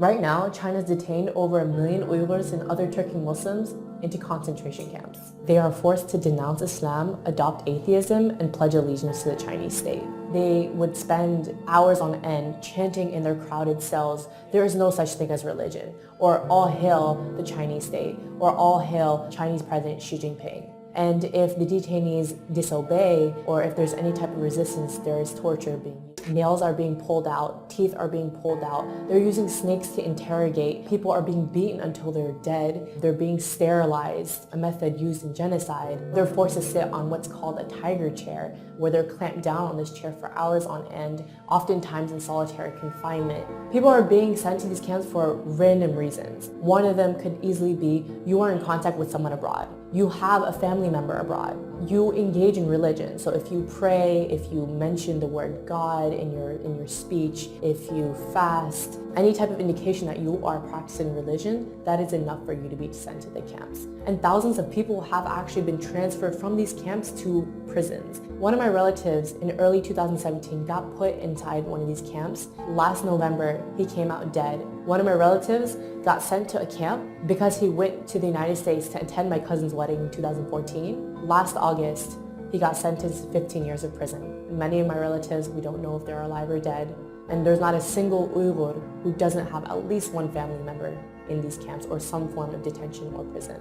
Right now, China's detained over 1 million Uyghurs and other Turkic Muslims into concentration camps. They are forced to denounce Islam, adopt atheism, and pledge allegiance to the Chinese state. They would spend hours on end chanting in their crowded cells, "There is no such thing as religion," or "All hail the Chinese state," or "All hail Chinese President Xi Jinping." And if the detainees disobey, or if there's any type of resistance, there is torture being used. Nails are being pulled out, teeth are being pulled out. They're using snakes to interrogate. People are being beaten until they're dead. They're being sterilized, a method used in genocide. They're forced to sit on what's called a tiger chair, where they're clamped down on this chair for hours on end, oftentimes in solitary confinement. People are being sent to these camps for random reasons. One of them could easily be you are in contact with someone abroad. You have a family member abroad. You engage in religion. So if you pray, if you mention the word God in your speech, if you fast, any type of indication that you are practicing religion, that is enough for you to be sent to the camps. And thousands of people have actually been transferred from these camps to prisons. One of my relatives in early 2017 got put inside one of these camps. Last November, he came out dead. One of my relatives got sent to a camp because he went to the United States to attend my cousin's wedding in 2014. Last August, he got sentenced to 15 years of prison. Many of my relatives, we don't know if they're alive or dead. And there's not a single Uighur who doesn't have at least one family member in these camps or some form of detention or prison.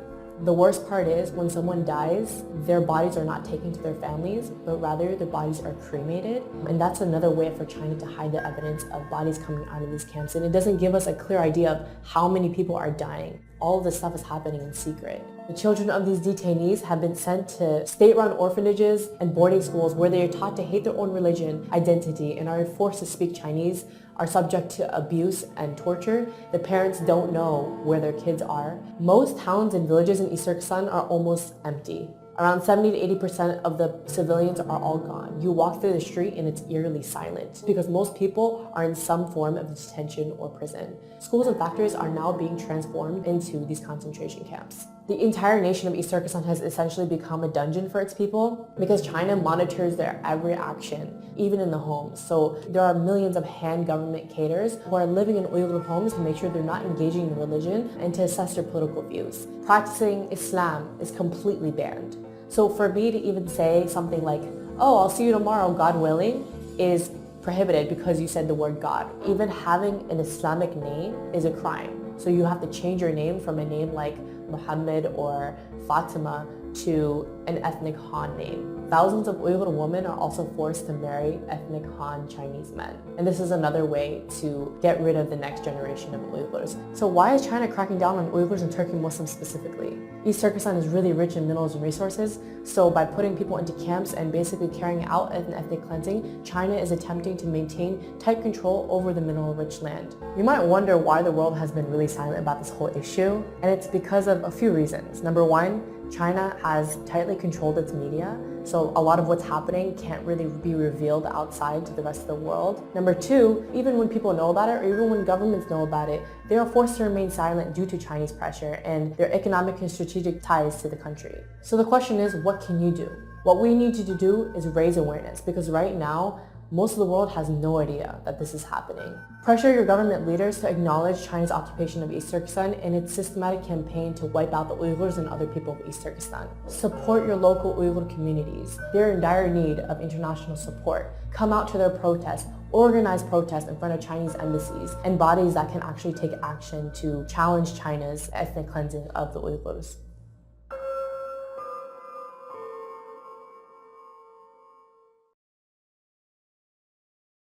The worst part is when someone dies, their bodies are not taken to their families, but rather their bodies are cremated. And that's another way for China to hide the evidence of bodies coming out of these camps. And it doesn't give us a clear idea of how many people are dying. All of this stuff is happening in secret. The children of these detainees have been sent to state-run orphanages and boarding schools where they are taught to hate their own religion, identity, and are forced to speak Chinese, are subject to abuse and torture. The parents don't know where their kids are. Most towns and villages in East Turkestan are almost empty. Around 70 to 80% of the civilians are all gone. You walk through the street and it's eerily silent because most people are in some form of detention or prison. Schools and factories are now being transformed into these concentration camps. The entire nation of East Turkestan has essentially become a dungeon for its people because China monitors their every action, even in the homes. So there are millions of Han government cadres who are living in Uyghur homes to make sure they're not engaging in religion and to assess their political views. Practicing Islam is completely banned. So for me to even say something like, "Oh, I'll see you tomorrow, God willing," is prohibited because you said the word God. Even having an Islamic name is a crime. So you have to change your name from a name like Muhammad or Fatima to an ethnic Han name. Thousands of Uyghur women are also forced to marry ethnic Han Chinese men. And this is another way to get rid of the next generation of Uyghurs. So why is China cracking down on Uyghurs and Turkic Muslims specifically? East Turkestan is really rich in minerals and resources, so by putting people into camps and basically carrying out an ethnic cleansing, China is attempting to maintain tight control over the mineral-rich land. You might wonder why the world has been really silent about this whole issue, and it's because of a few reasons. Number one, China has tightly controlled its media, so a lot of what's happening can't really be revealed outside to the rest of the world. Number two, even when people know about it, or even when governments know about it, they are forced to remain silent due to Chinese pressure and their economic and strategic ties to the country. So the question is, what can you do? What we need you to do is raise awareness, because right now, most of the world has no idea that this is happening. Pressure your government leaders to acknowledge China's occupation of East Turkestan and its systematic campaign to wipe out the Uyghurs and other people of East Turkestan. Support your local Uyghur communities. They're in dire need of international support. Come out to their protests. Organize protests in front of Chinese embassies and bodies that can actually take action to challenge China's ethnic cleansing of the Uyghurs.